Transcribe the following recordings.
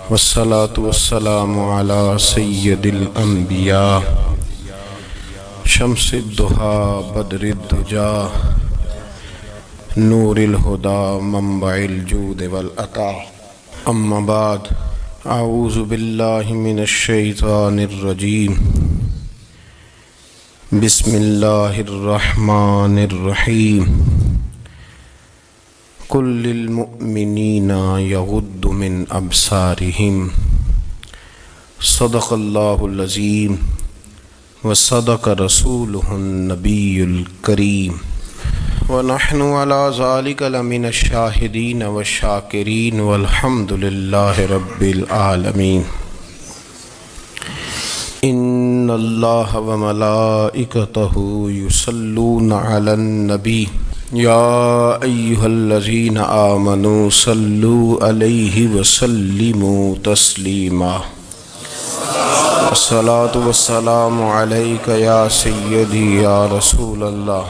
والصلاة والسلام على سید الانبیاء شمس الضحى بدر الدجى نور الہدى منبع الجود والعطا اما بعد اعوذ باللہ من الشیطان الرجیم بسم اللہ الرحمن الرحیم قل للمؤمنین یغضوا من ابصارہم صدق اللہ العظیم وصدق رسولہ النبی الکریم ونحن علی ذلک لمن الشاہدین والشاکرین والحمد للہ رب العالمین ان اللہ وملائکتہ یصلون علی النبی یا ایہا الذین آمنوا صلوا علیہ وسلموا تسلیما الصلاۃ والسلام علیک یا سیدی یا رسول اللہ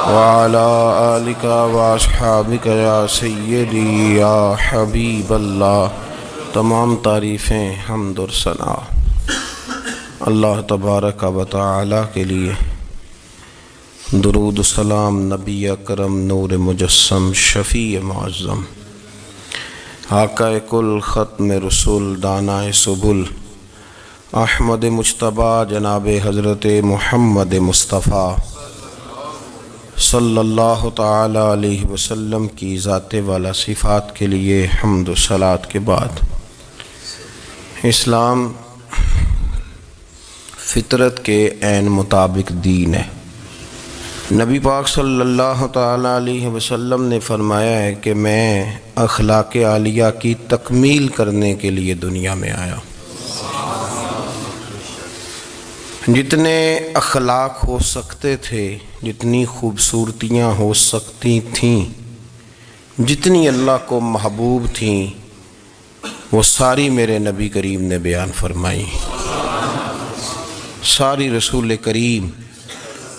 وعلی آلک واصحابک یا سیدی یا حبیب اللہ۔ تمام تعریفیں حمد و ثنا اللہ تبارک و تعالی کے لیے، درود و سلام نبی اکرم نور مجسم شفیع معظم آقا کل ختم رسول دانائے سبل احمد مجتبیٰ جناب حضرت محمد مصطفیٰ صلی اللہ تعالی علیہ وسلم کی ذات والا صفات کے لیے حمد و صلات کے بعد، اسلام فطرت کے عین مطابق دین ہے۔ نبی پاک صلی اللہ تعالی علیہ وسلم نے فرمایا ہے کہ میں اخلاق عالیہ کی تکمیل کرنے کے لیے دنیا میں آیا۔ جتنے اخلاق ہو سکتے تھے، جتنی خوبصورتیاں ہو سکتی تھیں، جتنی اللہ کو محبوب تھیں، وہ ساری میرے نبی کریم نے بیان فرمائی، ساری رسول کریم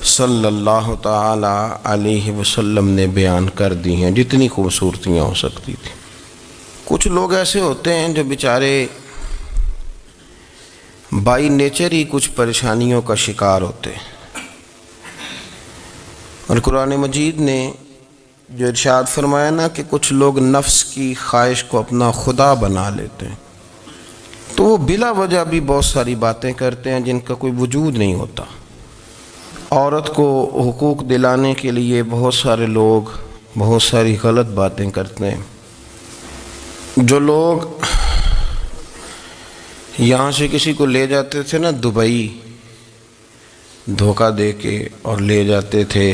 صلی اللہ تعالی علیہ وسلم نے بیان کر دی ہیں، جتنی خوبصورتیاں ہو سکتی تھیں۔ کچھ لوگ ایسے ہوتے ہیں جو بیچارے بائی نیچر ہی کچھ پریشانیوں کا شکار ہوتے ہیں، اور قرآن مجید نے جو ارشاد فرمایا نا کہ کچھ لوگ نفس کی خواہش کو اپنا خدا بنا لیتے ہیں، تو وہ بلا وجہ بھی بہت ساری باتیں کرتے ہیں جن کا کوئی وجود نہیں ہوتا۔ عورت کو حقوق دلانے کے لیے بہت سارے لوگ بہت ساری غلط باتیں کرتے ہیں۔ جو لوگ یہاں سے کسی کو لے جاتے تھے نا دبئی، دھوکہ دے کے اور لے جاتے تھے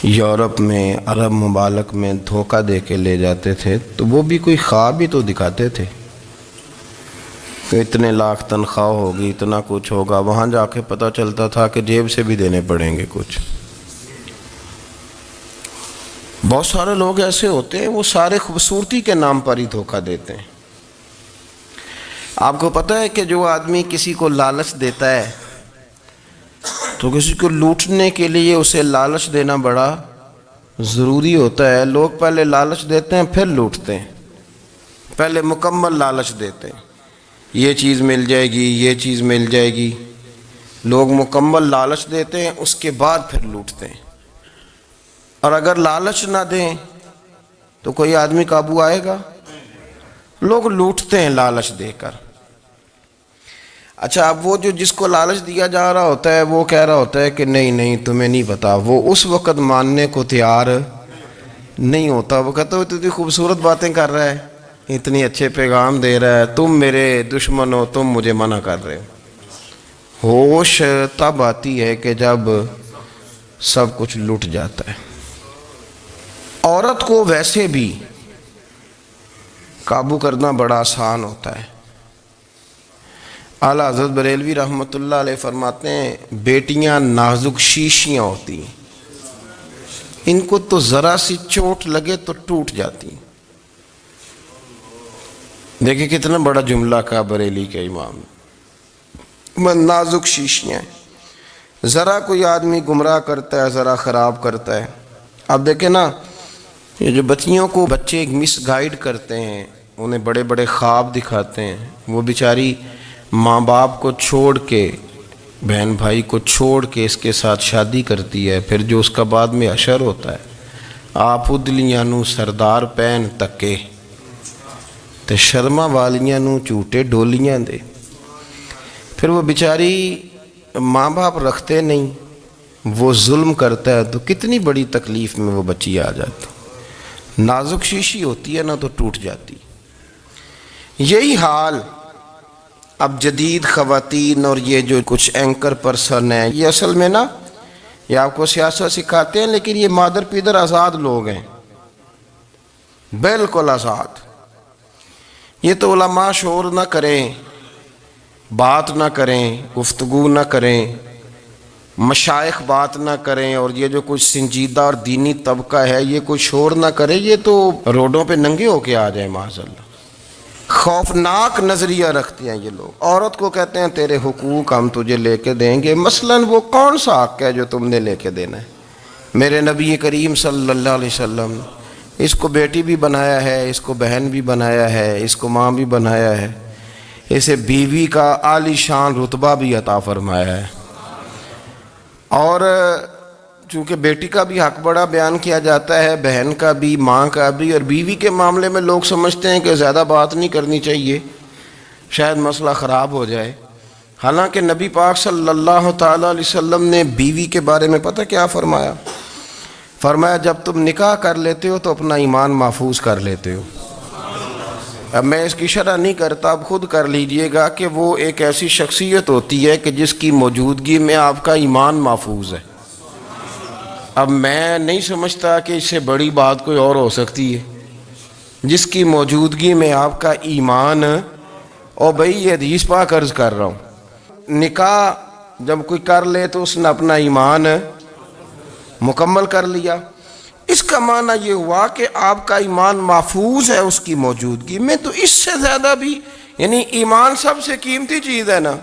یورپ میں، عرب ممالک میں دھوکہ دے کے لے جاتے تھے، تو وہ بھی کوئی خواب ہی تو دکھاتے تھے کہ اتنے لاکھ تنخواہ ہوگی، اتنا کچھ ہوگا۔ وہاں جا کے پتہ چلتا تھا کہ جیب سے بھی دینے پڑیں گے کچھ۔ بہت سارے لوگ ایسے ہوتے ہیں، وہ سارے خوبصورتی کے نام پر ہی دھوکہ دیتے ہیں۔ آپ کو پتہ ہے کہ جو آدمی کسی کو لالچ دیتا ہے تو کسی کو لوٹنے کے لیے اسے لالچ دینا بڑا ضروری ہوتا ہے۔ لوگ پہلے لالچ دیتے ہیں پھر لوٹتے ہیں، پہلے مکمل لالچ دیتے ہیں، یہ چیز مل جائے گی، یہ چیز مل جائے گی۔ لوگ مکمل لالچ دیتے ہیں، اس کے بعد پھر لوٹتے ہیں۔ اور اگر لالچ نہ دیں تو کوئی آدمی قابو آئے گا؟ لوگ لوٹتے ہیں لالچ دے کر۔ اچھا، اب وہ جو جس کو لالچ دیا جا رہا ہوتا ہے وہ کہہ رہا ہوتا ہے کہ نہیں نہیں تمہیں نہیں پتا، وہ اس وقت ماننے کو تیار نہیں ہوتا۔ وہ کہتا ہے تو اتنی خوبصورت باتیں کر رہا ہے، اتنی اچھے پیغام دے رہا ہے، تم میرے دشمن ہو، تم مجھے منع کر رہے ہو۔ ہوش تب آتی ہے کہ جب سب کچھ لٹ جاتا ہے۔ عورت کو ویسے بھی قابو کرنا بڑا آسان ہوتا ہے۔ اعلیٰ حضرت بریلوی رحمۃ اللہ علیہ فرماتے ہیں بیٹیاں نازک شیشیاں ہوتی ہیں، ان کو تو ذرا سی چوٹ لگے تو ٹوٹ جاتی ہیں۔ دیکھیں کتنا بڑا جملہ کہا بریلی کے امام نے، نازک شیشیاں ہیں۔ ذرا کوئی آدمی گمراہ کرتا ہے، ذرا خراب کرتا ہے۔ اب دیکھیں نا، یہ جو بچیوں کو بچے مس گائیڈ کرتے ہیں، انہیں بڑے بڑے خواب دکھاتے ہیں، وہ بیچاری ماں باپ کو چھوڑ کے، بہن بھائی کو چھوڑ کے اس کے ساتھ شادی کرتی ہے، پھر جو اس کا بعد میں حشر ہوتا ہے، آپ ادلیاں نو سردار پین تکے تے شرما والیاں نو جھوٹے ڈولیاں دے، پھر وہ بیچاری ماں باپ رکھتے نہیں، وہ ظلم کرتا ہے تو کتنی بڑی تکلیف میں وہ بچی آ جاتی، نازک شیشی ہوتی ہے نا تو ٹوٹ جاتی۔ یہی حال اب جدید خواتین اور یہ جو کچھ اینکر پرسن ہیں، یہ اصل میں نا یہ آپ کو سیاست سکھاتے ہیں، لیکن یہ مادر پیدر آزاد لوگ ہیں، بالکل آزاد۔ یہ تو علماء شور نہ کریں، بات نہ کریں، گفتگو نہ کریں، مشائخ بات نہ کریں، اور یہ جو کچھ سنجیدہ اور دینی طبقہ ہے یہ کوئی شور نہ کرے، یہ تو روڈوں پہ ننگے ہو کے آ جائیں معاذ اللہ۔ خوفناک نظریہ رکھتے ہیں یہ لوگ، عورت کو کہتے ہیں تیرے حقوق ہم تجھے لے کے دیں گے، مثلاً وہ کون سا حق ہے جو تم نے لے کے دینا ہے؟ میرے نبی کریم صلی اللہ علیہ وسلم اس کو بیٹی بھی بنایا ہے، اس کو بہن بھی بنایا ہے، اس کو ماں بھی بنایا ہے، اسے بیوی کا عالی شان رتبہ بھی عطا فرمایا ہے، اور چونکہ بیٹی کا بھی حق بڑا بیان کیا جاتا ہے، بہن کا بھی، ماں کا بھی، اور بیوی کے معاملے میں لوگ سمجھتے ہیں کہ زیادہ بات نہیں کرنی چاہیے، شاید مسئلہ خراب ہو جائے، حالانکہ نبی پاک صلی اللہ تعالیٰ علیہ وسلم نے بیوی کے بارے میں پتہ کیا فرمایا؟ فرمایا جب تم نکاح کر لیتے ہو تو اپنا ایمان محفوظ کر لیتے ہو۔ اب میں اس کی شرح نہیں کرتا، اب خود کر لیجئے گا کہ وہ ایک ایسی شخصیت ہوتی ہے کہ جس کی موجودگی میں آپ کا ایمان محفوظ ہے۔ اب میں نہیں سمجھتا کہ اس سے بڑی بات کوئی اور ہو سکتی ہے، جس کی موجودگی میں آپ کا ایمان، اور بھئی یہ حدیث پاک عرض کر رہا ہوں، نکاح جب کوئی کر لے تو اس نے اپنا ایمان مکمل کر لیا، اس کا معنی یہ ہوا کہ آپ کا ایمان محفوظ ہے اس کی موجودگی میں، تو اس سے زیادہ بھی، یعنی ایمان سب سے قیمتی چیز ہے نا،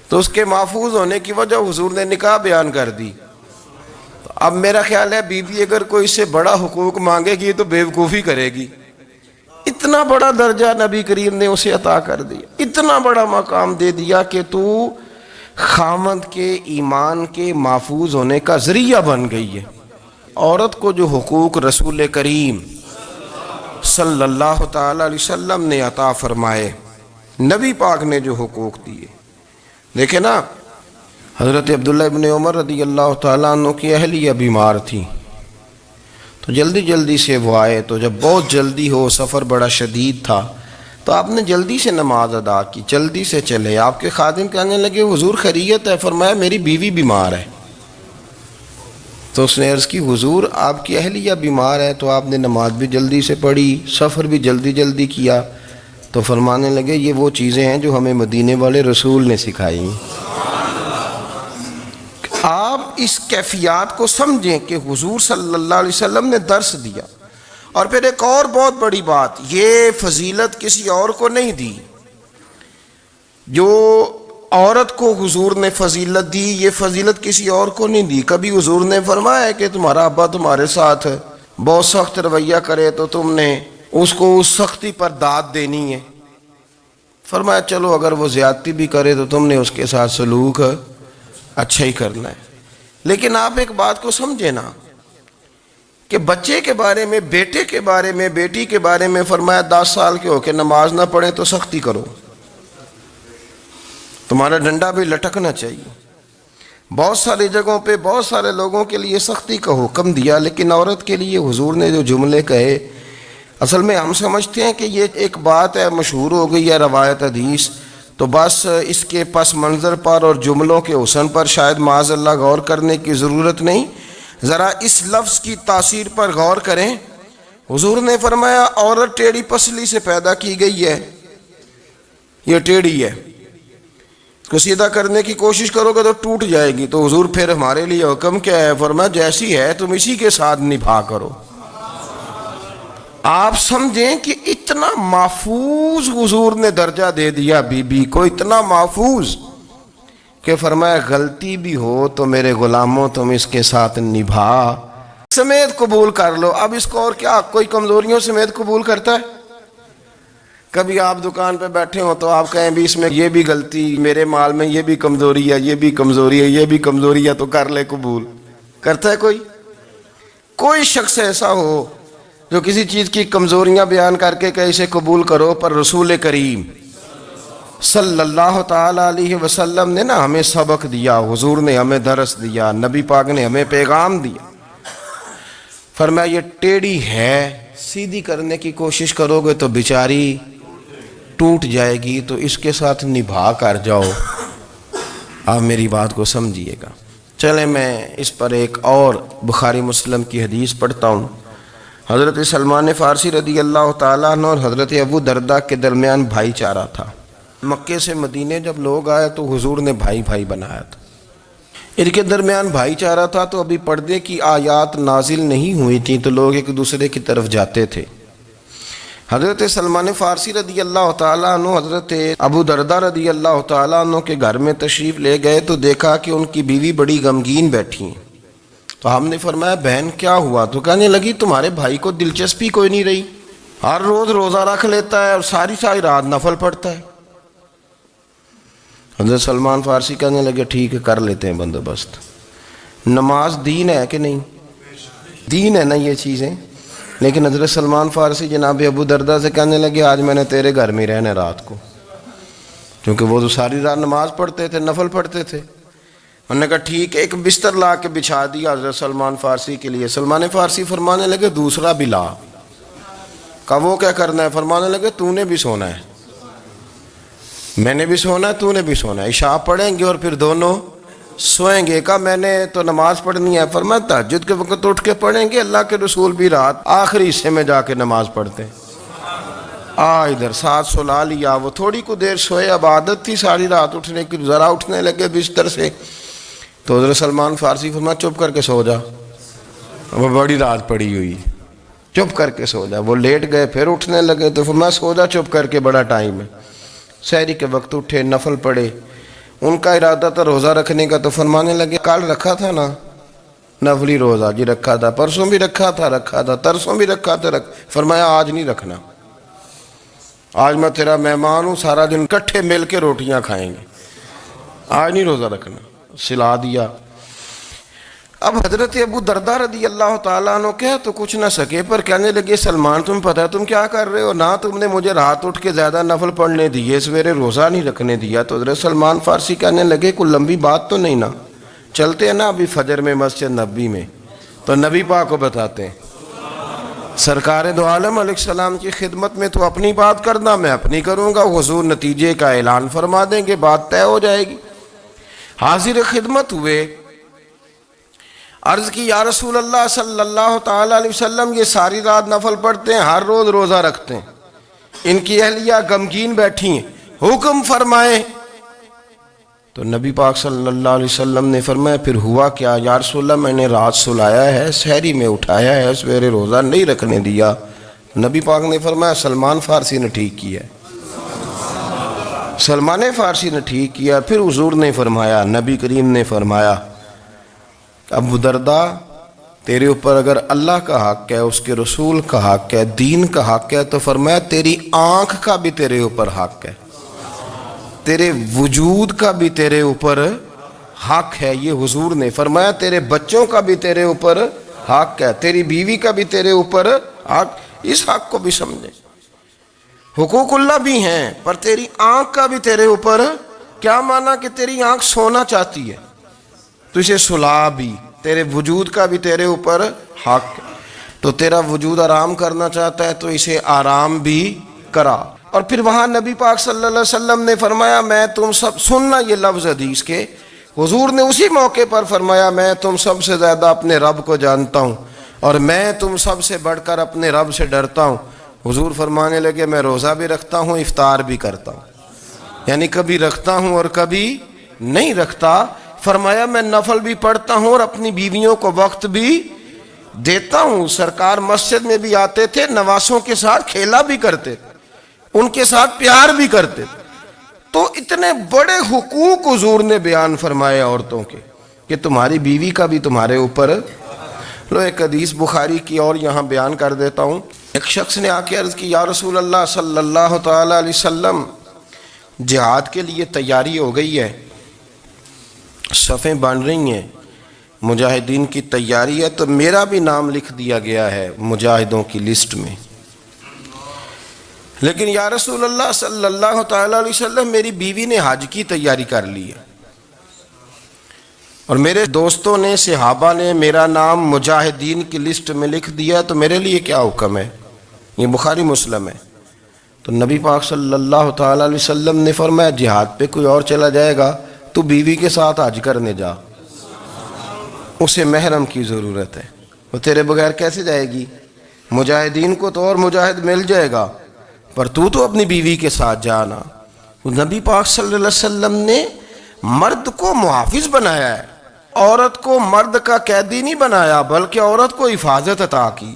تو اس کے محفوظ ہونے کی وجہ حضور نے نکاح بیان کر دی۔ اب میرا خیال ہے بی بی اگر کوئی اس سے بڑا حقوق مانگے گی تو بیوقوفی کرے گی، اتنا بڑا درجہ نبی کریم نے اسے عطا کر دیا، اتنا بڑا مقام دے دیا کہ تو خامند کے ایمان کے محفوظ ہونے کا ذریعہ بن گئی ہے۔ عورت کو جو حقوق رسول کریم صلی اللہ تعالی علیہ وسلم نے عطا فرمائے، نبی پاک نے جو حقوق دیے، دیکھیں نا، حضرت عبداللہ ابن عمر رضی اللہ تعالیٰ عنہ کی اہلیہ بیمار تھی، تو جلدی جلدی سے وہ آئے، تو جب بہت جلدی ہو، سفر بڑا شدید تھا، تو آپ نے جلدی سے نماز ادا کی، جلدی سے چلے۔ آپ کے خادم کہنے لگے حضور خیریت ہے؟ فرمایا میری بیوی بیمار ہے۔ تو اس نے عرض کی حضور آپ کی اہلیہ بیمار ہے، تو آپ نے نماز بھی جلدی سے پڑھی، سفر بھی جلدی جلدی کیا، تو فرمانے لگے یہ وہ چیزیں ہیں جو ہمیں مدینے والے رسول نے سکھائی۔ آپ اس کیفیات کو سمجھیں کہ حضور صلی اللہ علیہ وسلم نے درس دیا۔ اور پھر ایک اور بہت بڑی بات، یہ فضیلت کسی اور کو نہیں دی، جو عورت کو حضور نے فضیلت دی، یہ فضیلت کسی اور کو نہیں دی۔ کبھی حضور نے فرمایا کہ تمہارا ابا تمہارے ساتھ بہت سخت رویہ کرے تو تم نے اس کو اس سختی پر داد دینی ہے؟ فرمایا چلو اگر وہ زیادتی بھی کرے تو تم نے اس کے ساتھ سلوک اچھا ہی کرنا ہے۔ لیکن آپ ایک بات کو سمجھے نا کہ بچے کے بارے میں، بیٹے کے بارے میں، بیٹی کے بارے میں فرمایا 10 سال کے ہو کے نماز نہ پڑھیں تو سختی کرو، تمہارا ڈنڈا بھی لٹکنا چاہیے۔ بہت ساری جگہوں پہ بہت سارے لوگوں کے لیے سختی کا حکم دیا، لیکن عورت کے لیے حضور نے جو جملے کہے، اصل میں ہم سمجھتے ہیں کہ یہ ایک بات ہے، مشہور ہو گئی ہے روایت حدیث، تو بس اس کے پس منظر پر اور جملوں کے حسن پر شاید معاذ اللہ غور کرنے کی ضرورت نہیں، ذرا اس لفظ کی تاثیر پر غور کریں۔ حضور نے فرمایا عورت ٹیڑھی پسلی سے پیدا کی گئی ہے، یہ ٹیڑھی ہے، اس کو سیدھا کرنے کی کوشش کرو گے تو ٹوٹ جائے گی، تو حضور پھر ہمارے لیے حکم کیا ہے؟ فرمایا جیسی ہے تم اسی کے ساتھ نبھا کرو۔ آپ سمجھیں کہ اتنا محفوظ حضور نے درجہ دے دیا بی بی کو، اتنا محفوظ کہ فرمایا غلطی بھی ہو تو میرے غلاموں تم اس کے ساتھ نبھا سمیت قبول کر لو. اب اس کو اور کیا کوئی کمزوریوں سمیت قبول کرتا ہے؟ کبھی آپ دکان پہ بیٹھے ہو تو آپ کہیں بھی اس میں یہ بھی غلطی، میرے مال میں یہ بھی کمزوری ہے، یہ بھی کمزوری ہے، یہ بھی کمزوری ہے، تو کر لے قبول. کرتا ہے کوئی؟ کوئی شخص ایسا ہو جو کسی چیز کی کمزوریاں بیان کر کے کہ اسے قبول کرو؟ پر رسول کریم صلی اللہ تعالی علیہ وسلم نے نا ہمیں سبق دیا، حضور نے ہمیں درس دیا، نبی پاک نے ہمیں پیغام دیا. فرمایا یہ ٹیڑھی ہے، سیدھی کرنے کی کوشش کرو گے تو بیچاری ٹوٹ جائے گی، تو اس کے ساتھ نبھا کر جاؤ. آپ میری بات کو سمجھیے گا. چلیں میں اس پر ایک اور بخاری مسلم کی حدیث پڑھتا ہوں. حضرت سلمان فارسی رضی اللہ تعالیٰ عنہ اور حضرت ابو دردہ کے درمیان بھائی چارہ تھا. مکے سے مدینے جب لوگ آئے تو حضور نے بھائی بھائی بنایا تھا. ان کے درمیان بھائی چارہ تھا تو ابھی پردے کی آیات نازل نہیں ہوئی تھیں تو لوگ ایک دوسرے کی طرف جاتے تھے. حضرت سلمان فارسی رضی اللہ تعالیٰ عنہ حضرت ابو دردہ رضی اللہ تعالیٰ عنہ کے گھر میں تشریف لے گئے تو دیکھا کہ ان کی بیوی بڑی غمگین بیٹھی ہیں. تو ہم نے فرمایا بہن کیا ہوا؟ تو کہنے لگی تمہارے بھائی کو دلچسپی کوئی نہیں رہی، ہر روز روزہ رکھ لیتا ہے اور ساری ساری رات نفل پڑھتا ہے. حضرت سلمان فارسی کہنے لگے ٹھیک ہے کر لیتے ہیں بندوبست. نماز دین ہے کہ نہیں؟ دین ہے نا یہ چیزیں. لیکن حضرت سلمان فارسی جناب ابو دردہ سے کہنے لگے آج میں نے تیرے گھر میں رہنا رات کو، کیونکہ وہ تو ساری رات نماز پڑھتے تھے، نفل پڑھتے تھے. انہوں نے کہا ٹھیک ہے. ایک بستر لا کے بچھا دیا حضرت سلمان فارسی کے لیے. سلمان فارسی فرمانے لگے دوسرا بھی لا. کہا وہ کیا کرنا ہے؟ فرمانے لگے تو نے بھی سونا ہے، میں نے بھی سونا ہے، تو نے بھی سونا ہے. عشاء پڑھیں گے اور پھر دونوں سوئیں گے. کہا میں نے تو نماز پڑھنی ہے. فرمایا تہجد کے وقت اٹھ کے پڑھیں گے، اللہ کے رسول بھی رات آخری حصے میں جا کے نماز پڑھتے ہیں. ادھر ساتھ سلا لیا. وہ تھوڑی کو دیر سوئے، اب عادت تھی ساری رات اٹھنے کی، ذرا اٹھنے لگے بستر سے تو حضرت سلمان فارسی فرمایا چپ کر کے سو جا، وہ بڑی رات پڑی ہوئی، چپ کر کے سو جا. وہ لیٹ گئے، پھر اٹھنے لگے تو فرمایا سو جا چپ کر کے، بڑا ٹائم ہے. سحری کے وقت اٹھے، نفل پڑھے. ان کا ارادہ تھا روزہ رکھنے کا تو فرمانے لگے کل رکھا تھا نا نفلی روزہ؟ جی رکھا تھا. پرسوں بھی رکھا تھا، ترسوں بھی رکھا تھا. فرمایا آج نہیں رکھنا، آج میں تیرا مہمان ہوں، سارا دن کٹھے مل کے روٹیاں کھائیں گے، آج نہیں روزہ رکھنا. سلا دیا. اب حضرت ابو دردہ رضی اللہ تعالیٰ عنہ کہہ تو کچھ نہ سکے، پر کہنے لگے سلمان تم پتہ ہے تم کیا کر رہے ہو؟ نہ تم نے مجھے رات اٹھ کے زیادہ نفل پڑھنے دیے، سویرے روزہ نہیں رکھنے دیا. تو حضرت سلمان فارسی کہنے لگے کوئی لمبی بات تو نہیں نا، چلتے ہیں نا ابھی فجر میں مسجد نبی میں تو نبی پاک کو بتاتے ہیں. سرکار دو عالم علیہ السلام کی خدمت میں تو اپنی بات کرنا، میں اپنی کروں گا، حضور نتیجے کا اعلان فرما دیں گے، بات طے ہو جائے گی. حاضر خدمت ہوئے، عرض کی یا رسول اللہ صلی اللہ تعالی علیہ وسلم یہ ساری رات نفل پڑھتے ہیں، ہر روز روزہ رکھتے ہیں، ان کی اہلیہ غمگین بیٹھی ہیں، حکم فرمائیں. تو نبی پاک صلی اللہ علیہ وسلم نے فرمایا پھر ہوا کیا؟ یا رسول اللہ میں نے رات سلایا ہے، سحری میں اٹھایا ہے، سویرے روزہ نہیں رکھنے دیا. نبی پاک نے فرمایا سلمان فارسی نے ٹھیک کیا، سلمان فارسی نے ٹھیک کیا. پھر حضور نے فرمایا، نبی کریم نے فرمایا ابو دردہ تیرے اوپر اگر اللہ کا حق ہے، اس کے رسول کا حق ہے، دین کا حق ہے، تو فرمایا تیری آنکھ کا بھی تیرے اوپر حق ہے، تیرے وجود کا بھی تیرے اوپر حق ہے. یہ حضور نے فرمایا تیرے بچوں کا بھی تیرے اوپر حق ہے، تیری بیوی کا بھی تیرے اوپر حق. اس حق کو بھی سمجھے. حقوق اللہ بھی ہیں پر تیری آنکھ کا بھی تیرے اوپر. کیا مانا کہ تیری آنکھ سونا چاہتی ہے تو اسے سلا بھی، تیرے وجود کا بھی تیرے اوپر حق ہے. تو تیرا وجود آرام کرنا چاہتا ہے تو اسے آرام بھی کرا. اور پھر وہاں نبی پاک صلی اللہ علیہ وسلم نے فرمایا میں تم سب سننا یہ لفظ حدیث کے، حضور نے اسی موقع پر فرمایا میں تم سب سے زیادہ اپنے رب کو جانتا ہوں اور میں تم سب سے بڑھ کر اپنے رب سے ڈرتا ہوں. حضور فرمانے لگے میں روزہ بھی رکھتا ہوں، افطار بھی کرتا ہوں، یعنی کبھی رکھتا ہوں اور کبھی نہیں رکھتا. فرمایا میں نفل بھی پڑھتا ہوں اور اپنی بیویوں کو وقت بھی دیتا ہوں. سرکار مسجد میں بھی آتے تھے، نواسوں کے ساتھ کھیلا بھی کرتے تھے، ان کے ساتھ پیار بھی کرتے تھے. تو اتنے بڑے حقوق حضور نے بیان فرمائے عورتوں کے کہ تمہاری بیوی کا بھی تمہارے اوپر. لو ایک حدیث بخاری کی اور یہاں بیان کر دیتا ہوں۔ ایک شخص نے آ کے عرض کی، یا رسول اللہ صلی اللہ تعالی علیہ وسلم، جہاد کے لیے تیاری ہو گئی ہے، صفیں بن رہی ہیں، مجاہدین کی تیاری ہے، تو میرا بھی نام لکھ دیا گیا ہے مجاہدوں کی لسٹ میں، لیکن یا رسول اللہ صلی اللہ تعالی علیہ وسلم، میری بیوی نے حج کی تیاری کر لی ہے، اور میرے دوستوں نے، صحابہ نے میرا نام مجاہدین کی لسٹ میں لکھ دیا، تو میرے لیے کیا حکم ہے؟ یہ بخاری مسلم ہے۔ تو نبی پاک صلی اللہ تعالی علیہ وسلم نے فرمایا، جہاد پہ کوئی اور چلا جائے گا تو بیوی کے ساتھ حج کرنے جا، اسے محرم کی ضرورت ہے، وہ تیرے بغیر کیسے جائے گی؟ مجاہدین کو تو اور مجاہد مل جائے گا، پر تو اپنی بیوی کے ساتھ جانا۔ نبی پاک صلی اللہ علیہ وسلم نے مرد کو محافظ بنایا ہے، عورت کو مرد کا قیدی نہیں بنایا، بلکہ عورت کو حفاظت عطا کی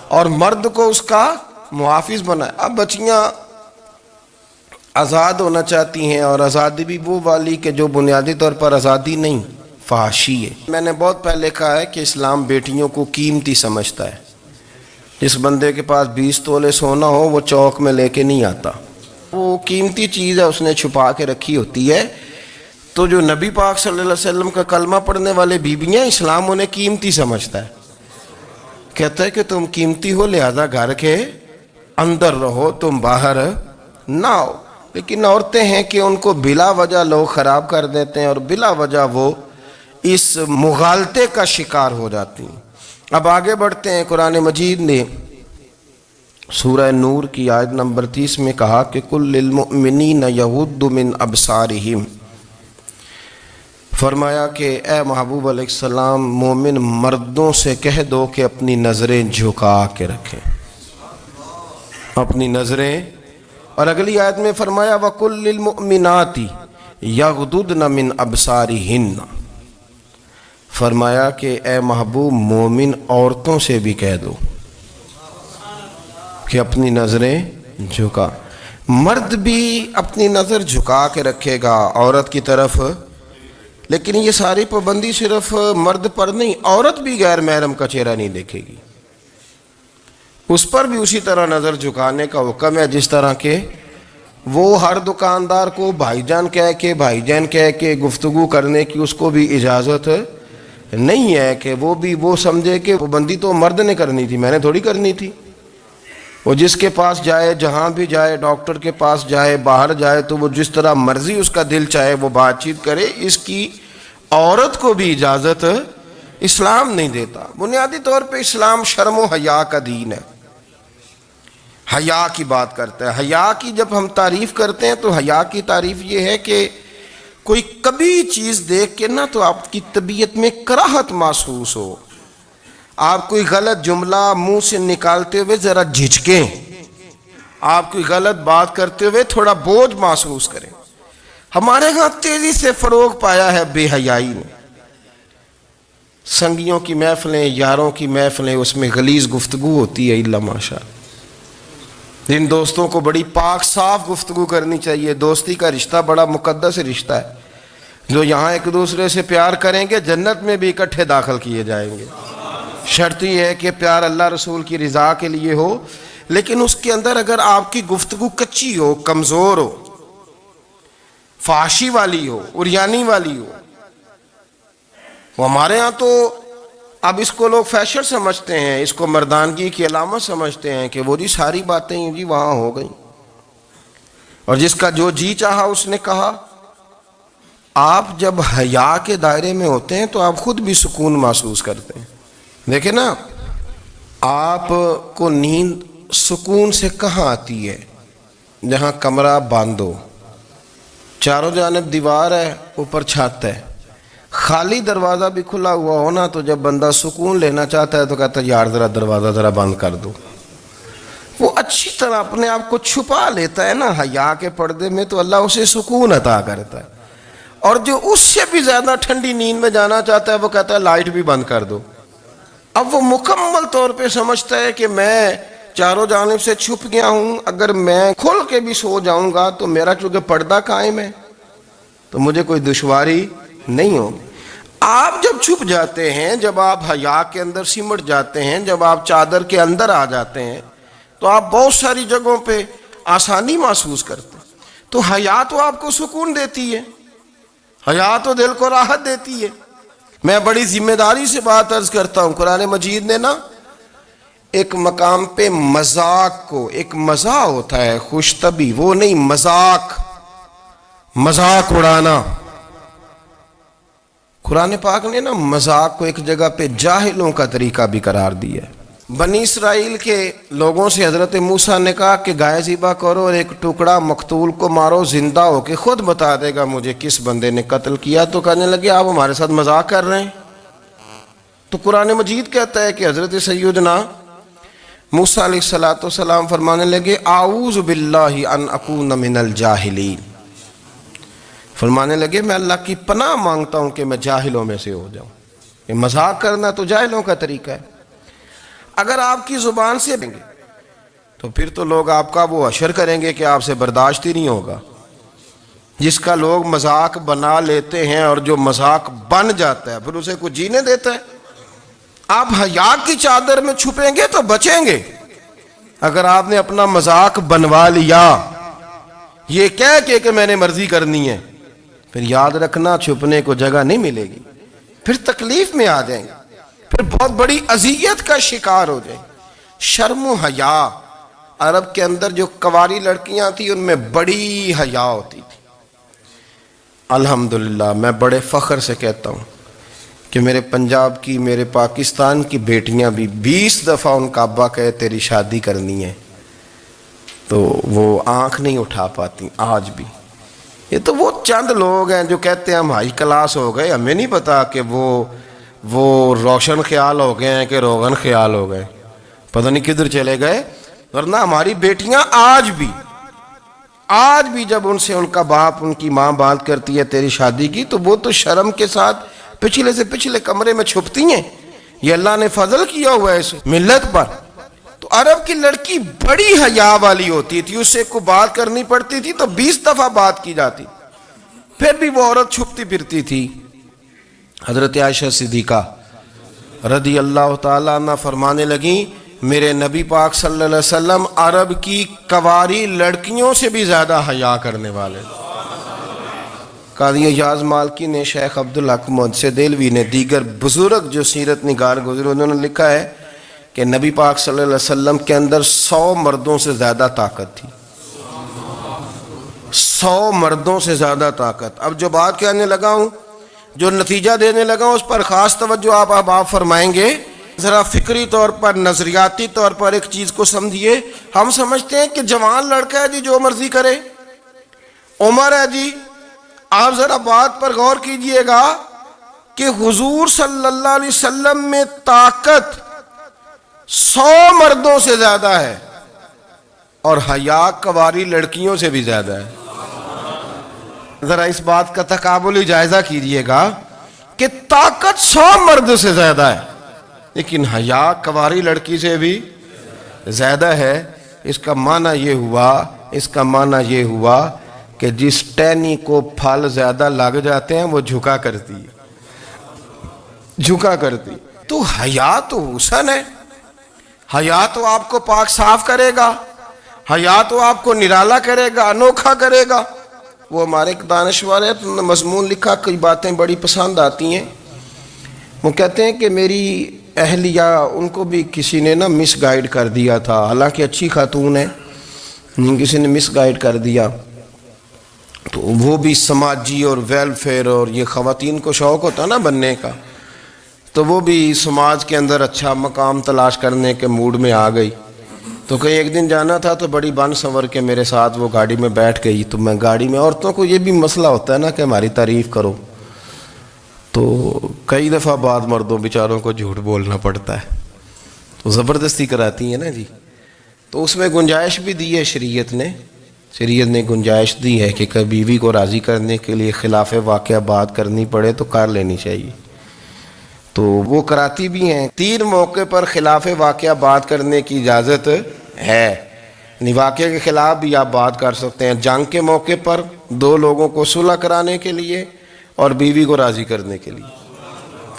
اور مرد کو اس کا محافظ بنایا۔ اب بچیاں آزاد ہونا چاہتی ہیں، اور آزادی بھی وہ والی کہ جو بنیادی طور پر آزادی نہیں، فحاشی ہے۔ میں نے بہت پہلے کہا ہے کہ اسلام بیٹیوں کو قیمتی سمجھتا ہے۔ جس بندے کے پاس 20 تولے سونا ہو وہ چوک میں لے کے نہیں آتا، وہ قیمتی چیز ہے، اس نے چھپا کے رکھی ہوتی ہے۔ تو جو نبی پاک صلی اللہ علیہ وسلم کا کلمہ پڑھنے والے بیویاں، اسلام انہیں قیمتی سمجھتا ہے، کہتا ہے کہ تم قیمتی ہو، لہذا گھر کے اندر رہو، تم باہر نہ ہو۔ لیکن عورتیں ہیں کہ ان کو بلا وجہ لوگ خراب کر دیتے ہیں، اور بلا وجہ وہ اس مغالطے کا شکار ہو جاتی ہیں۔ اب آگے بڑھتے ہیں۔ قرآن مجید نے سورہ نور کی آیت نمبر 30 میں کہا کہ کل للمؤمنین یغضوا من ابصارہم، فرمایا کہ اے محبوب علیہ السلام، مومن مردوں سے کہہ دو کہ اپنی نظریں جھکا کے رکھیں، اپنی نظریں۔ اور اگلی آیت میں فرمایا وَقُلْ لِلْمُؤْمِنَاتِ يَغْضُضْنَ مِنْ أَبْصَارِهِنَّ، فرمایا کہ اے محبوب مومن عورتوں سے بھی کہہ دو کہ اپنی نظریں جھکا۔ مرد بھی اپنی نظر جھکا کے رکھے گا عورت کی طرف، لیکن یہ ساری پابندی صرف مرد پر نہیں، عورت بھی غیر محرم کا چہرہ نہیں دیکھے گی، اس پر بھی اسی طرح نظر جھکانے کا حکم ہے، جس طرح کہ وہ ہر دکاندار کو بھائی جان کہہ کے گفتگو کرنے کی اس کو بھی اجازت نہیں ہے، کہ وہ بھی وہ سمجھے کہ پابندی تو مرد نے کرنی تھی، میں نے تھوڑی کرنی تھی۔ وہ جس کے پاس جائے، جہاں بھی جائے، ڈاکٹر کے پاس جائے، باہر جائے، تو وہ جس طرح مرضی اس کا دل چاہے وہ بات چیت کرے، اس کی عورت کو بھی اجازت اسلام نہیں دیتا۔ بنیادی طور پہ اسلام شرم و حیا کا دین ہے، حیا کی بات کرتا ہے۔ حیا کی جب ہم تعریف کرتے ہیں تو حیا کی تعریف یہ ہے کہ کوئی کبھی چیز دیکھ کے نہ تو آپ کی طبیعت میں کراہت محسوس ہو، آپ کوئی غلط جملہ منہ سے نکالتے ہوئے ذرا جھجکیں، آپ کوئی غلط بات کرتے ہوئے تھوڑا بوجھ محسوس کریں۔ ہمارے ہاں تیزی سے فروغ پایا ہے بے حیائی نے، سنگیوں کی محفلیں، یاروں کی محفلیں، اس میں غلیظ گفتگو ہوتی ہے، الا ماشاء۔ ان دوستوں کو بڑی پاک صاف گفتگو کرنی چاہیے۔ دوستی کا رشتہ بڑا مقدس رشتہ ہے، جو یہاں ایک دوسرے سے پیار کریں گے جنت میں بھی اکٹھے داخل کیے جائیں گے۔ شرط یہ ہے کہ پیار اللہ رسول کی رضا کے لیے ہو، لیکن اس کے اندر اگر آپ کی گفتگو کچی ہو، کمزور ہو، فحاشی والی ہو، عریانی والی ہو، وہ ہمارے ہاں تو اب اس کو لوگ فیشن سمجھتے ہیں، اس کو مردانگی کی علامت سمجھتے ہیں کہ وہ جی ساری باتیں جی وہاں ہو گئیں، اور جس کا جو جی چاہا اس نے کہا۔ آپ جب حیا کے دائرے میں ہوتے ہیں تو آپ خود بھی سکون محسوس کرتے ہیں۔ دیکھیں نا، آپ کو نیند سکون سے کہاں آتی ہے؟ جہاں کمرہ بند ہو، چاروں جانب دیوار ہے، اوپر چھت ہے، خالی دروازہ بھی کھلا ہوا ہونا تو جب بندہ سکون لینا چاہتا ہے تو کہتا ہے یار ذرا دروازہ ذرا بند کر دو۔ وہ اچھی طرح اپنے آپ کو چھپا لیتا ہے نا حیا کے پردے میں، تو اللہ اسے سکون عطا کرتا ہے۔ اور جو اس سے بھی زیادہ ٹھنڈی نیند میں جانا چاہتا ہے وہ کہتا ہے لائٹ بھی بند کر دو۔ اب وہ مکمل طور پہ سمجھتا ہے کہ میں چاروں جانب سے چھپ گیا ہوں، اگر میں کھل کے بھی سو جاؤں گا تو میرا چونکہ پردہ قائم ہے تو مجھے کوئی دشواری نہیں ہوگی۔ آپ جب چھپ جاتے ہیں، جب آپ حیا کے اندر سمٹ جاتے ہیں، جب آپ چادر کے اندر آ جاتے ہیں، تو آپ بہت ساری جگہوں پہ آسانی محسوس کرتے ہیں۔ تو حیا تو آپ کو سکون دیتی ہے، حیا تو دل کو راحت دیتی ہے۔ میں بڑی ذمہ داری سے بات عرض کرتا ہوں، قرآن مجید نے نا ایک مقام پہ مذاق کو، ایک مزاح ہوتا ہے خوش طبی، وہ نہیں، مذاق اڑانا، قرآن پاک نے نا مذاق کو ایک جگہ پہ جاہلوں کا طریقہ بھی قرار دیا ہے۔ بنی اسرائیل کے لوگوں سے حضرت موسیٰ نے کہا کہ گائے ذبح کرو اور ایک ٹکڑا مقتول کو مارو، زندہ ہو کے خود بتا دے گا مجھے کس بندے نے قتل کیا۔ تو کہنے لگے آپ ہمارے ساتھ مذاق کر رہے ہیں۔ تو قرآن مجید کہتا ہے کہ حضرت سیدنا موسیٰ علیہ السلام فرمانے لگے اعوذ باللہ ان اکون من الجاہلین، فرمانے لگے میں اللہ کی پناہ مانگتا ہوں کہ میں جاہلوں میں سے ہو جاؤں۔ یہ مذاق کرنا تو جاہلوں کا طریقہ ہے۔ اگر آپ کی زبان سے بنگے تو پھر تو لوگ آپ کا وہ حشر کریں گے کہ آپ سے برداشت ہی نہیں ہوگا۔ جس کا لوگ مذاق بنا لیتے ہیں اور جو مذاق بن جاتا ہے پھر اسے کچھ جینے دیتا ہے۔ آپ حیا کی چادر میں چھپیں گے تو بچیں گے۔ اگر آپ نے اپنا مذاق بنوا لیا یہ کہہ کہ میں نے مرضی کرنی ہے، پھر یاد رکھنا چھپنے کو جگہ نہیں ملے گی، پھر تکلیف میں آ جائیں گے، پھر بہت بڑی اذیت کا شکار ہو جائیں۔ شرم و حیا، عرب کے اندر جو کنواری لڑکیاں تھیں ان میں بڑی حیا ہوتی تھی۔ الحمدللہ میں بڑے فخر سے کہتا ہوں کہ میرے پنجاب کی، میرے پاکستان کی بیٹیاں بھی 20 دفعہ ان کا ابا کہے تیری شادی کرنی ہے تو وہ آنکھ نہیں اٹھا پاتی آج بھی۔ یہ تو وہ چند لوگ ہیں جو کہتے ہیں ہم ہائی کلاس ہو گئے، ہمیں نہیں پتا کہ وہ روشن خیال ہو گئے ہیں کہ روغن خیال ہو گئے، پتہ نہیں کدھر چلے گئے۔ ورنہ ہماری بیٹیاں آج بھی جب ان سے ان کا باپ، ان کی ماں بات کرتی ہے تیری شادی کی، تو وہ تو شرم کے ساتھ پچھلے سے پچھلے کمرے میں چھپتی ہیں۔ یہ اللہ نے فضل کیا ہوا ہے اس ملت پر۔ تو عرب کی لڑکی بڑی حیا والی ہوتی تھی، اس سے کوئی بات کرنی پڑتی تھی تو 20 دفعہ بات کی جاتی، پھر بھی وہ عورت چھپتی پھرتی تھی۔ حضرت عائشہ صدیقہ رضی اللہ تعالیٰ عنہ فرمانے لگیں میرے نبی پاک صلی اللہ علیہ وسلم عرب کی کنواری لڑکیوں سے بھی زیادہ حیا کرنے والے۔ قاضی اعجاز مالکی نے، شیخ عبدالحق محدث دہلوی نے، دیگر بزرگ جو سیرت نگار گزرے انہوں نے لکھا ہے کہ نبی پاک صلی اللہ علیہ وسلم کے اندر 100 مردوں سے زیادہ طاقت تھی، 100 مردوں سے زیادہ طاقت۔ اب جو بات کہنے لگا ہوں، جو نتیجہ دینے لگا ہوں، اس پر خاص توجہ آپ فرمائیں گے۔ ذرا فکری طور پر، نظریاتی طور پر ایک چیز کو سمجھیے۔ ہم سمجھتے ہیں کہ جوان لڑکا ہے جی جو مرضی کرے، عمر ہے جی۔ آپ ذرا بات پر غور کیجئے گا کہ حضور صلی اللہ علیہ وسلم میں طاقت 100 مردوں سے زیادہ ہے اور حیا کنواری لڑکیوں سے بھی زیادہ ہے۔ ذرا اس بات کا تقابلی جائزہ کیجئے گا کہ طاقت 100 مرد سے زیادہ ہے لیکن حیا کنواری لڑکی سے بھی زیادہ ہے۔ اس کا معنی یہ ہوا کہ جس ٹہنی کو پھل زیادہ لگ جاتے ہیں وہ جھکا کرتی۔ تو حیا تو حسن ہے، حیا تو آپ کو پاک صاف کرے گا، حیا تو آپ کو نرالا کرے گا، انوکھا کرے گا۔ وہ ہمارے ایک دانشور ہے، تو مضمون لکھا، کئی باتیں بڑی پسند آتی ہیں۔ وہ کہتے ہیں کہ میری اہلیہ، ان کو بھی کسی نے مس گائیڈ کر دیا تھا، حالانکہ اچھی خاتون ہے، کسی نے مس گائیڈ کر دیا، تو وہ بھی سماجی اور ویلفیئر اور یہ خواتین کو شوق ہوتا نا بننے کا، تو وہ بھی سماج کے اندر اچھا مقام تلاش کرنے کے موڈ میں آ گئی۔ تو کہیں ایک دن جانا تھا تو بڑی بن سنور کے میرے ساتھ وہ گاڑی میں بیٹھ گئی۔ تو میں گاڑی میں، عورتوں کو یہ بھی مسئلہ ہوتا ہے نا کہ ہماری تعریف کرو، تو کئی دفعہ بعض مردوں بیچاروں کو جھوٹ بولنا پڑتا ہے، تو زبردستی کراتی ہیں نا جی۔ تو اس میں گنجائش بھی دی ہے شریعت نے گنجائش دی ہے کہ بیوی کو راضی کرنے کے لیے خلاف واقعہ بات کرنی پڑے تو کر لینی چاہیے، تو وہ کراتی بھی ہیں۔ 3 موقع پر خلاف واقعہ بات کرنے کی اجازت ہے، واقعے کے خلاف بھی آپ بات کر سکتے ہیں۔ جنگ کے موقع پر 2 لوگوں کو صلح کرانے کے لیے اور بیوی کو راضی کرنے کے لیے۔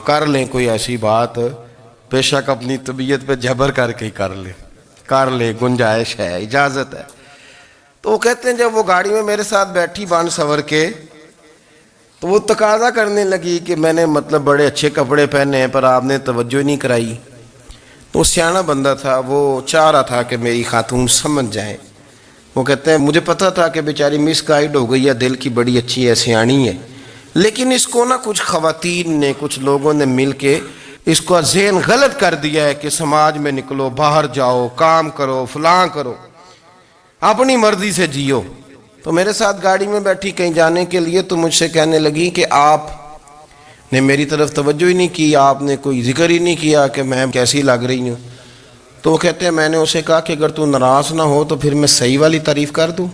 کر لیں کوئی ایسی بات، بے شک اپنی طبیعت پہ جبر کر کے ہی کر لیں، گنجائش ہے، اجازت ہے۔ تو وہ کہتے ہیں جب وہ گاڑی میں میرے ساتھ بیٹھی بان سور کے، تو وہ تقاضا کرنے لگی کہ میں نے مطلب بڑے اچھے کپڑے پہنے ہیں پر آپ نے توجہ نہیں کرائی۔ تو سیاںا بندہ تھا، وہ چاہ رہا تھا کہ میری خاتون سمجھ جائے۔ وہ کہتے ہیں مجھے پتا تھا کہ بیچاری مس گائیڈ ہو گئی ہے، دل کی بڑی اچھی ہے، سیاਣੀ ہے، لیکن اس کو کچھ خواتین نے، کچھ لوگوں نے مل کے اس کو ذہن غلط کر دیا ہے کہ سماج میں نکلو، باہر جاؤ، کام کرو، فلاں کرو، اپنی مرضی سے جیو۔ تو میرے ساتھ گاڑی میں بیٹھی کہیں جانے کے لیے، تو مجھ سے کہنے لگی کہ آپ نے میری طرف توجہ ہی نہیں کی، آپ نے کوئی ذکر ہی نہیں کیا کہ میں کیسی لگ رہی ہوں۔ تو وہ کہتے ہیں میں نے اسے کہا کہ اگر تو ناراض نہ ہو تو پھر میں صحیح والی تعریف کر دوں۔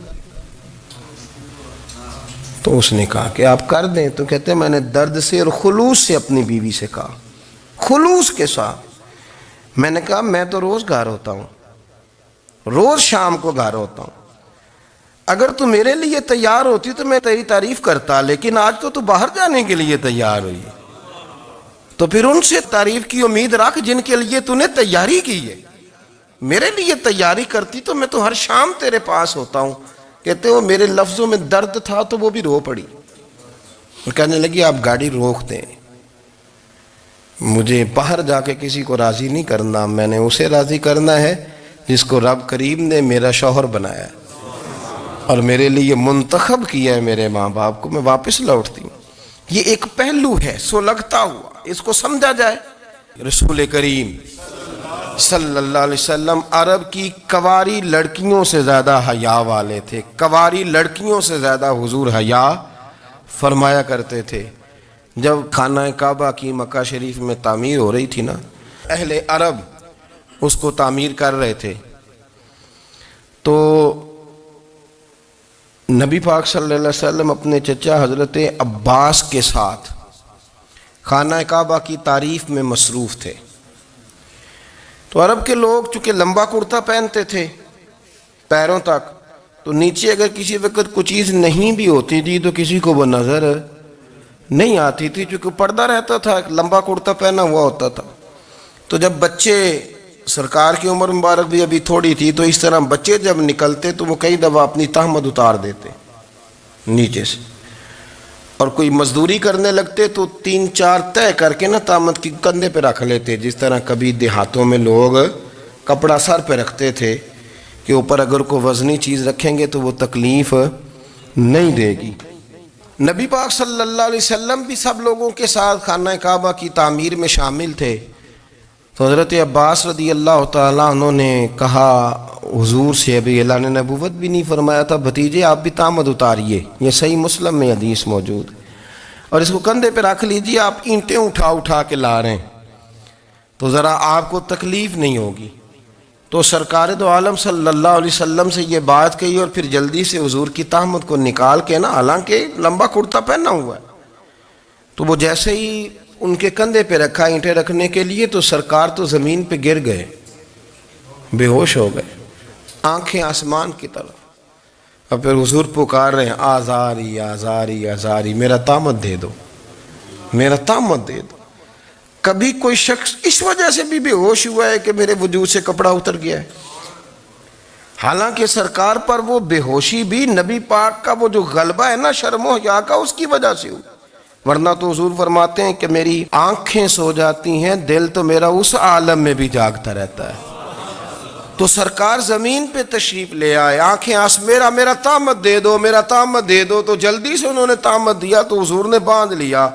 تو اس نے کہا کہ آپ کر دیں۔ تو کہتے ہیں میں نے درد سے اور خلوص سے اپنی بیوی سے کہا، خلوص کے ساتھ میں نے کہا میں تو روز گھر ہوتا ہوں، روز شام کو گھر ہوتا ہوں، اگر تو میرے لیے تیار ہوتی تو میں تیری تعریف کرتا، لیکن آج تو باہر جانے کے لیے تیار ہوئی، تو پھر ان سے تعریف کی امید رکھ جن کے لیے تو نے تیاری کی ہے۔ میرے لیے تیاری کرتی تو میں تو ہر شام تیرے پاس ہوتا ہوں۔ کہتے وہ میرے لفظوں میں درد تھا تو وہ بھی رو پڑی اور کہنے لگی آپ گاڑی روک دیں، مجھے باہر جا کے کسی کو راضی نہیں کرنا، میں نے اسے راضی کرنا ہے جس کو رب کریم نے میرا شوہر بنایا ہے اور میرے لیے منتخب کیا ہے میرے ماں باپ کو، میں واپس لوٹتی ہوں۔ یہ ایک پہلو ہے سو لگتا ہوا، اس کو سمجھا جائے۔ رسول کریم صلی اللہ علیہ وسلم عرب کی کواری لڑکیوں سے زیادہ حیا والے تھے، کواری لڑکیوں سے زیادہ حضور حیا فرمایا کرتے تھے۔ جب خانہ کعبہ کی مکہ شریف میں تعمیر ہو رہی تھی نا، اہل عرب اس کو تعمیر کر رہے تھے، تو نبی پاک صلی اللہ علیہ وسلم اپنے چچا حضرت عباس کے ساتھ خانہ کعبہ کی تعریف میں مصروف تھے۔ تو عرب کے لوگ چونکہ لمبا کرتا پہنتے تھے پیروں تک، تو نیچے اگر کسی وقت کوئی چیز نہیں بھی ہوتی تھی تو کسی کو وہ نظر نہیں آتی تھی، چونکہ پردہ رہتا تھا، ایک لمبا کرتا پہنا ہوا ہوتا تھا۔ تو جب بچے، سرکار کی عمر مبارک بھی ابھی تھوڑی تھی، تو اس طرح بچے جب نکلتے تو وہ کئی دفعہ اپنی تہمد اتار دیتے نیچے سے، اور کوئی مزدوری کرنے لگتے تو 3-4 طے کر کے نا تہمد کی کندھے پہ رکھ لیتے، جس طرح کبھی دیہاتوں میں لوگ کپڑا سر پہ رکھتے تھے کہ اوپر اگر کوئی وزنی چیز رکھیں گے تو وہ تکلیف نہیں دے گی۔ نبی پاک صلی اللہ علیہ وسلم بھی سب لوگوں کے ساتھ خانہ کعبہ کی تعمیر میں شامل تھے۔ تو حضرت عباس رضی اللہ تعالیٰ عنہ نے کہا حضور سے، ابھی اعلان نبوت بھی نہیں فرمایا تھا، بھتیجے آپ بھی تہمد اتاریے، یہ صحیح مسلم میں حدیث موجود، اور اس کو کندھے پہ رکھ لیجیے، آپ اینٹیں اٹھا کے لا رہے ہیں تو ذرا آپ کو تکلیف نہیں ہوگی۔ تو سرکار دو عالم صلی اللہ علیہ وسلم سے یہ بات کہی اور پھر جلدی سے حضور کی تہمد کو نکال کے نا، حالانکہ لمبا کرتا پہنا ہوا ہے، تو وہ جیسے ہی ان کے کندھے پہ رکھا اینٹیں رکھنے کے لیے، تو سرکار تو زمین پہ گر گئے، بے ہوش ہو گئے، آنکھیں آسمان کی طرف، اور پھر حضور پکار رہے ہیں آزاری آزاری آزاری، میرا تہمد دے دو، میرا تہمد دے دو۔ کبھی کوئی شخص اس وجہ سے بھی بے ہوش ہوا ہے کہ میرے وجود سے کپڑا اتر گیا ہے؟ حالانکہ سرکار پر وہ بے ہوشی بھی نبی پاک کا وہ جو غلبہ ہے نا شرم و حیا کا، اس کی وجہ سے ہوئی، ورنہ تو حضور فرماتے ہیں کہ میری آنکھیں سو جاتی ہیں، دل تو میرا اس عالم میں بھی جاگتا رہتا ہے۔ تو سرکار زمین پہ تشریف لے آئے، آنکھیں میرا تہمد دے دو، میرا تہمد دے دو، تو جلدی سے انہوں نے تہمد دیا تو حضور نے باندھ لیا۔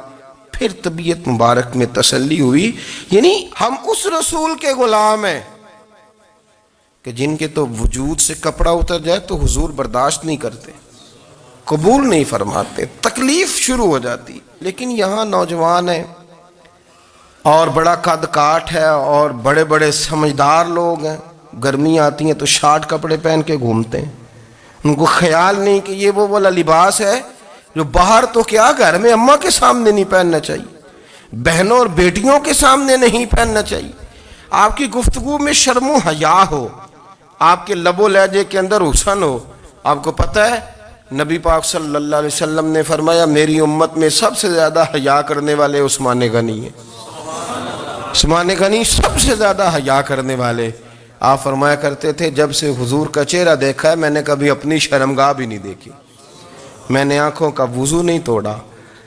پھر طبیعت مبارک میں تسلی ہوئی، یعنی ہم اس رسول کے غلام ہیں کہ جن کے تو وجود سے کپڑا اتر جائے تو حضور برداشت نہیں کرتے، قبول نہیں فرماتے، تکلیف شروع ہو جاتی۔ لیکن یہاں نوجوان ہیں اور بڑا قد کاٹ ہے اور بڑے بڑے سمجھدار لوگ ہیں، گرمی آتی ہیں تو شارٹ کپڑے پہن کے گھومتے ہیں، ان کو خیال نہیں کہ یہ وہ والا لباس ہے جو باہر تو کیا گھر میں اماں کے سامنے نہیں پہننا چاہیے، بہنوں اور بیٹیوں کے سامنے نہیں پہننا چاہیے۔ آپ کی گفتگو میں شرم و حیا ہو، آپ کے لب و لہجے کے اندر حسن ہو۔ آپ کو پتہ ہے نبی پاک صلی اللہ علیہ وسلم نے فرمایا میری امت میں سب سے زیادہ حیا کرنے والے عثمان غنی ہیں۔ عثمان غنی سب سے زیادہ حیا کرنے والے، آپ فرمایا کرتے تھے جب سے حضور کا چہرہ دیکھا ہے میں نے کبھی اپنی شرمگاہ بھی نہیں دیکھی، میں نے آنکھوں کا وضو نہیں توڑا،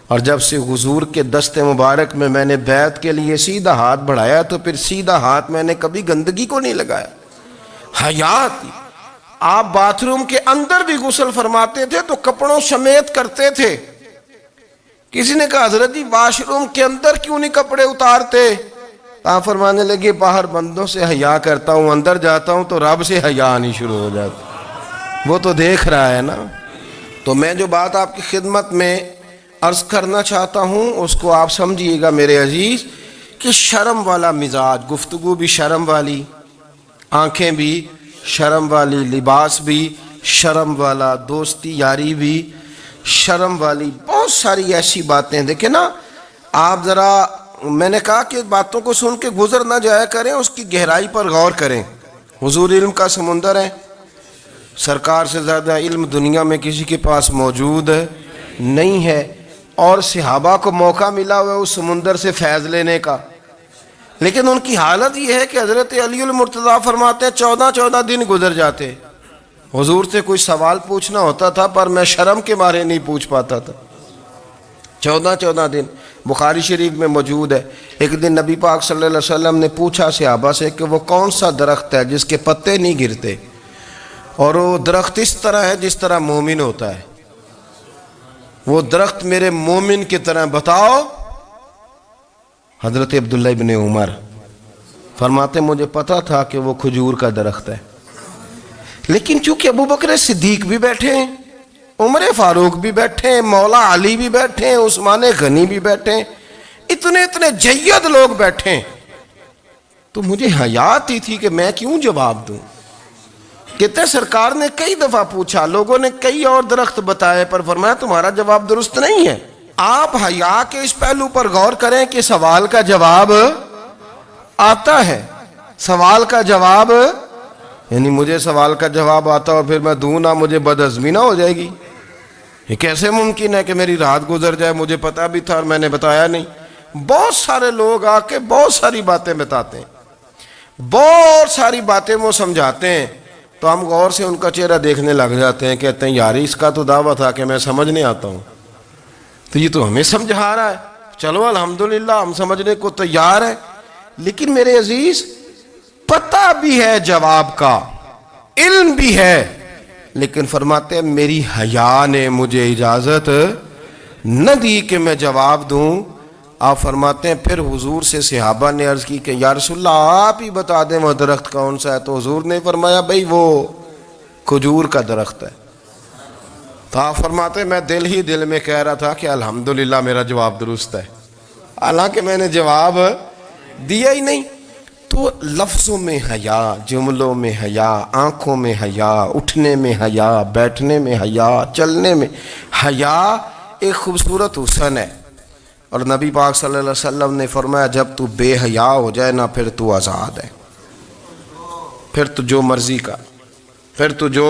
اور جب سے حضور کے دست مبارک میں نے بیعت کے لیے سیدھا ہاتھ بڑھایا تو پھر سیدھا ہاتھ میں نے کبھی گندگی کو نہیں لگایا۔ حیات، آپ باتھ روم کے اندر بھی غسل فرماتے تھے تو کپڑوں سمیت کرتے تھے۔ کسی نے کہا حضرت جی واش روم کے اندر کیوں نہیں کپڑے اتارتے؟ آپ فرمانے لگے باہر بندوں سے حیا کرتا ہوں، اندر جاتا ہوں تو رب سے حیا آنی شروع ہو جاتی، وہ تو دیکھ رہا ہے نا۔ تو میں جو بات آپ کی خدمت میں عرض کرنا چاہتا ہوں اس کو آپ سمجھیے گا میرے عزیز، کہ شرم والا مزاج، گفتگو بھی شرم والی، آنکھیں بھی شرم والی، لباس بھی شرم والا، دوستی یاری بھی شرم والی، بہت ساری ایسی باتیں۔ دیکھیں نا آپ ذرا، میں نے کہا کہ باتوں کو سن کے گزر نہ جایا کریں، اس کی گہرائی پر غور کریں۔ حضور علم کا سمندر ہے، سرکار سے زیادہ علم دنیا میں کسی کے پاس موجود نہیں ہے، اور صحابہ کو موقع ملا ہوا ہے اس سمندر سے فیض لینے کا، لیکن ان کی حالت یہ ہے کہ حضرت علی المرتضیٰ فرماتے ہیں 14 دن گزر جاتے، حضور سے کوئی سوال پوچھنا ہوتا تھا پر میں شرم کے مارے نہیں پوچھ پاتا تھا۔ 14 دن بخاری شریف میں موجود ہے۔ ایک دن نبی پاک صلی اللہ علیہ وسلم نے پوچھا صحابہ سے کہ وہ کون سا درخت ہے جس کے پتے نہیں گرتے، اور وہ درخت اس طرح ہے جس طرح مومن ہوتا ہے، وہ درخت میرے مومن کی طرح بتاؤ۔ حضرت عبداللہ ابن عمر فرماتے مجھے پتا تھا کہ وہ کھجور کا درخت ہے، لیکن چونکہ ابو بکر صدیق بھی بیٹھے ہیں، عمر فاروق بھی بیٹھے ہیں، مولا علی بھی بیٹھے ہیں، عثمان غنی بھی بیٹھے ہیں، اتنے جید لوگ بیٹھے ہیں، تو مجھے حیا آتی تھی کہ میں کیوں جواب دوں۔ کہتے ہیں سرکار نے کئی دفعہ پوچھا، لوگوں نے کئی اور درخت بتائے، پر فرمایا تمہارا جواب درست نہیں ہے۔ آپ حیا کے اس پہلو پر غور کریں کہ سوال کا جواب آتا ہے، سوال کا جواب، یعنی مجھے سوال کا جواب آتا اور پھر میں دوں نہ، مجھے بدعزمی نہ ہو جائے گی؟ یہ کیسے ممکن ہے کہ میری رات گزر جائے، مجھے پتا بھی تھا اور میں نے بتایا نہیں؟ بہت سارے لوگ آ کے بہت ساری باتیں بتاتے ہیں، بہت ساری باتیں وہ سمجھاتے ہیں، تو ہم غور سے ان کا چہرہ دیکھنے لگ جاتے ہیں، کہتے ہیں یار اس کا تو دعویٰ تھا کہ میں سمجھنے آتا ہوں، تو یہ تو ہمیں سمجھا رہا ہے، چلو الحمدللہ ہم سمجھنے کو تیار ہیں، لیکن میرے عزیز پتہ بھی ہے جواب کا، علم بھی ہے، لیکن فرماتے ہیں میری حیا نے مجھے اجازت نہ دی کہ میں جواب دوں۔ آپ فرماتے ہیں پھر حضور سے صحابہ نے عرض کی کہ یا رسول اللہ آپ ہی بتا دیں وہ درخت کون سا ہے، تو حضور نے فرمایا بھئی وہ کھجور کا درخت ہے۔ تو آپ فرماتے ہیں میں دل ہی دل میں کہہ رہا تھا کہ الحمدللہ میرا جواب درست ہے، حالانکہ میں نے جواب دیا ہی نہیں۔ تو لفظوں میں حیا، جملوں میں حیا، آنکھوں میں حیا، اٹھنے میں حیا، بیٹھنے میں حیا، چلنے میں حیا ایک خوبصورت حسن ہے، اور نبی پاک صلی اللہ علیہ وسلم نے فرمایا جب تو بے حیا ہو جائے نا پھر تو آزاد ہے، پھر تو جو مرضی کا، پھر تو جو،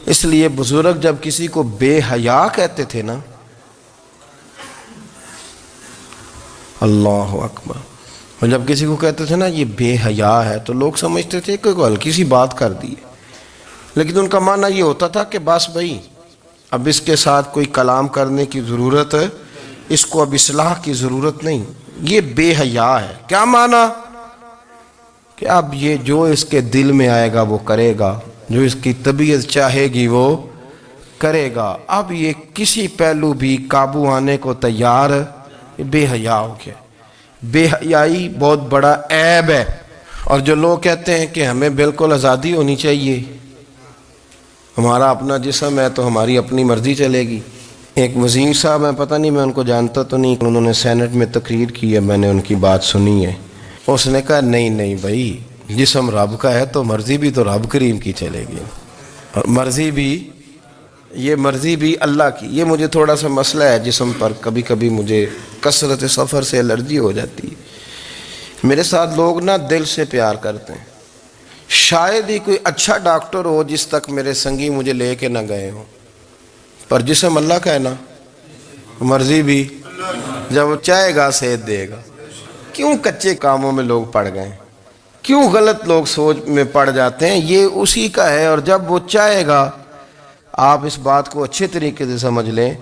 اس لیے بزرگ جب کسی کو بے حیا کہتے تھے نا، اللہ اکبر، اور جب کسی کو کہتے تھے نا یہ بے حیا ہے تو لوگ سمجھتے تھے کہ کوئی ہلکی سی بات کر دی ہے، لیکن ان کا معنی یہ ہوتا تھا کہ بس بھائی اب اس کے ساتھ کوئی کلام کرنے کی ضرورت ہے، اس کو اب اصلاح کی ضرورت نہیں، یہ بے حیا ہے۔ کیا معنی؟ کہ اب یہ جو اس کے دل میں آئے گا وہ کرے گا، جو اس کی طبیعت چاہے گی وہ کرے گا، اب یہ کسی پہلو بھی قابو آنے کو تیار ہے، بے حیا ہو گیا۔ بے حیائی بہت بڑا عیب ہے، اور جو لوگ کہتے ہیں کہ ہمیں بالکل آزادی ہونی چاہیے، ہمارا اپنا جسم ہے تو ہماری اپنی مرضی چلے گی۔ ایک وزیر صاحب ہیں، پتہ نہیں میں ان کو جانتا تو نہیں، انہوں نے سینٹ میں تقریر کی ہے، میں نے ان کی بات سنی ہے، اس نے کہا نہیں بھائی جسم رب کا ہے تو مرضی بھی تو رب کریم کی چلے گی، اور مرضی بھی، یہ مرضی بھی اللہ کی۔ یہ مجھے تھوڑا سا مسئلہ ہے جسم پر، کبھی کبھی مجھے کثرت سفر سے الرجی ہو جاتی ہے۔ میرے ساتھ لوگ نا دل سے پیار کرتے ہیں، شاید ہی کوئی اچھا ڈاکٹر ہو جس تک میرے سنگی مجھے لے کے نہ گئے ہوں، پر جسم اللہ کا ہے نا، مرضی بھی، جب وہ چاہے گا صحت دے گا۔ کیوں کچے کاموں میں لوگ پڑ گئے، کیوں غلط لوگ سوچ میں پڑ جاتے ہیں، یہ اسی کا ہے۔ اور جب وہ چاہے گا، آپ اس بات کو اچھے طریقے سے سمجھ لیں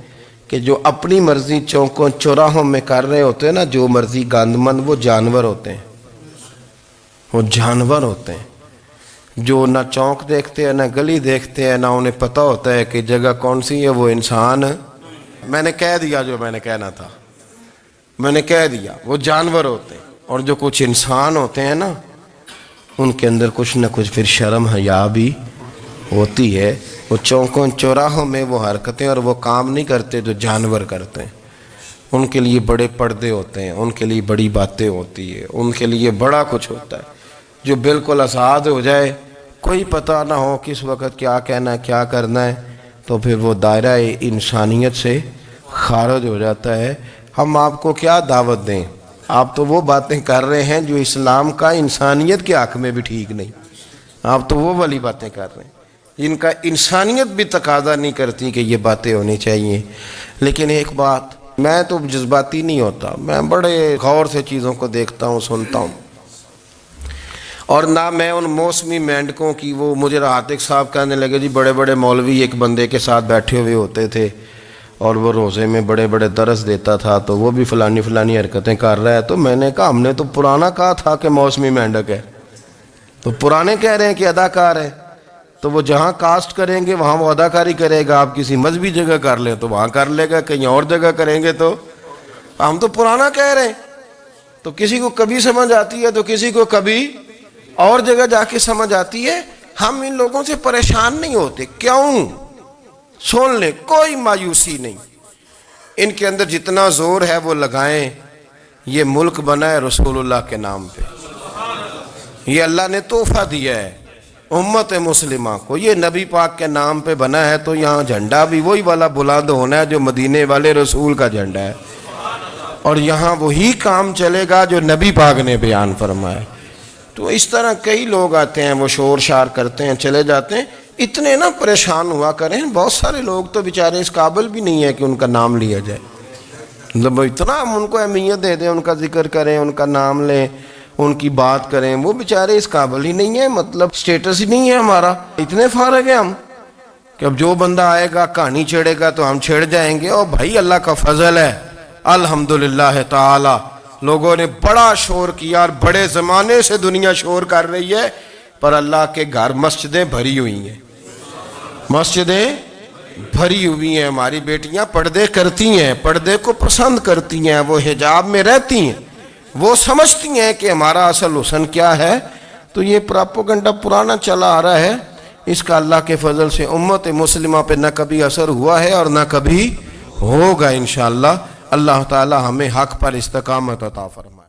کہ جو اپنی مرضی چوکوں چوراہوں میں کر رہے ہوتے ہیں نا، جو مرضی گاندمند، وہ جانور ہوتے ہیں، وہ جانور ہوتے ہیں جو نہ چوک دیکھتے ہیں، نہ گلی دیکھتے ہیں، نہ انہیں پتہ ہوتا ہے کہ جگہ کون سی ہے۔ وہ انسان، میں نے کہہ دیا جو میں نے کہنا تھا، میں نے کہہ دیا، وہ جانور ہوتے ہیں۔ اور جو کچھ انسان ہوتے ہیں نا، ان کے اندر کچھ نہ کچھ پھر شرم حیا بھی ہوتی ہے۔ وہ چوکوں چوراہوں میں وہ حرکتیں اور وہ کام نہیں کرتے جو جانور کرتے ہیں۔ ان کے لیے بڑے پردے ہوتے ہیں، ان کے لیے بڑی باتیں ہوتی ہے، ان کے لیے بڑا کچھ ہوتا ہے۔ جو بالکل آزاد ہو جائے، کوئی پتہ نہ ہو کس وقت کیا کہنا ہے، کیا کرنا ہے، تو پھر وہ دائرہ انسانیت سے خارج ہو جاتا ہے۔ ہم آپ کو کیا دعوت دیں؟ آپ تو وہ باتیں کر رہے ہیں جو اسلام کا انسانیت کے حق میں بھی ٹھیک نہیں۔ آپ تو وہ والی باتیں کر رہے ہیں جن کا انسانیت بھی تقاضا نہیں کرتی کہ یہ باتیں ہونی چاہیے۔ لیکن ایک بات، میں تو جذباتی نہیں ہوتا، میں بڑے غور سے چیزوں کو دیکھتا ہوں، سنتا ہوں، اور نہ میں ان موسمی مینڈکوں کی، وہ مجھے عاتق صاحب کہنے لگے جی بڑے بڑے مولوی ایک بندے کے ساتھ بیٹھے ہوئے ہوتے تھے اور وہ روزے میں بڑے بڑے درس دیتا تھا، تو وہ بھی فلانی فلانی حرکتیں کر رہا ہے۔ تو میں نے کہا ہم نے تو پرانا کہا تھا کہ موسمی مینڈک ہے، تو پرانے کہہ رہے ہیں کہ اداکار ہے، تو وہ جہاں کاسٹ کریں گے وہاں وہ اداکاری کرے گا۔ آپ کسی مذہبی جگہ کر لیں تو وہاں کر لے گا، کہیں اور جگہ کریں گے تو ہم تو پرانا کہہ رہے ہیں۔ تو کسی کو کبھی سمجھ آتی ہے تو کسی کو کبھی اور جگہ جا کے سمجھ آتی ہے۔ ہم ان لوگوں سے پریشان نہیں ہوتے، کیوں؟ سن لیں، کوئی مایوسی نہیں، ان کے اندر جتنا زور ہے وہ لگائیں۔ یہ ملک بنا ہے رسول اللہ کے نام پہ، یہ اللہ نے تحفہ دیا ہے امت مسلمہ کو، یہ نبی پاک کے نام پہ بنا ہے، تو یہاں جھنڈا بھی وہی والا بلند ہونا ہے جو مدینے والے رسول کا جھنڈا ہے، اور یہاں وہی کام چلے گا جو نبی پاک نے بیان فرمایا۔ تو اس طرح کئی لوگ آتے ہیں، وہ شور شار کرتے ہیں، چلے جاتے ہیں۔ اتنے نہ پریشان ہوا کریں، بہت سارے لوگ تو بیچارے اس قابل بھی نہیں ہے کہ ان کا نام لیا جائے، مطلب اتنا ہم ان کو اہمیت دے دیں، ان کا ذکر کریں، ان کا نام لیں، ان کی بات کریں، وہ بیچارے اس قابل ہی نہیں ہے، مطلب سٹیٹس ہی نہیں ہے ہمارا۔ اتنے فارغ ہیں ہم کہ اب جو بندہ آئے گا کہانی چھیڑے گا تو ہم چھیڑ جائیں گے۔ اور بھائی اللہ کا فضل ہے الحمدللہ تعالی، لوگوں نے بڑا شور کیا، اور بڑے زمانے سے دنیا شور کر رہی ہے، پر اللہ کے گھر مسجدیں بھری ہوئی ہیں، مسجدیں بھری ہوئی ہیں۔ ہماری بیٹیاں پردے کرتی ہیں، پردے کو پسند کرتی ہیں، وہ حجاب میں رہتی ہیں، وہ سمجھتی ہیں کہ ہمارا اصل حسن کیا ہے۔ تو یہ پراپوگنڈا پرانا چلا آ رہا ہے، اس کا اللہ کے فضل سے امت مسلمہ پہ نہ کبھی اثر ہوا ہے اور نہ کبھی ہوگا انشاءاللہ۔ اللہ تعالی ہمیں حق پر استقامت عطا فرمائے۔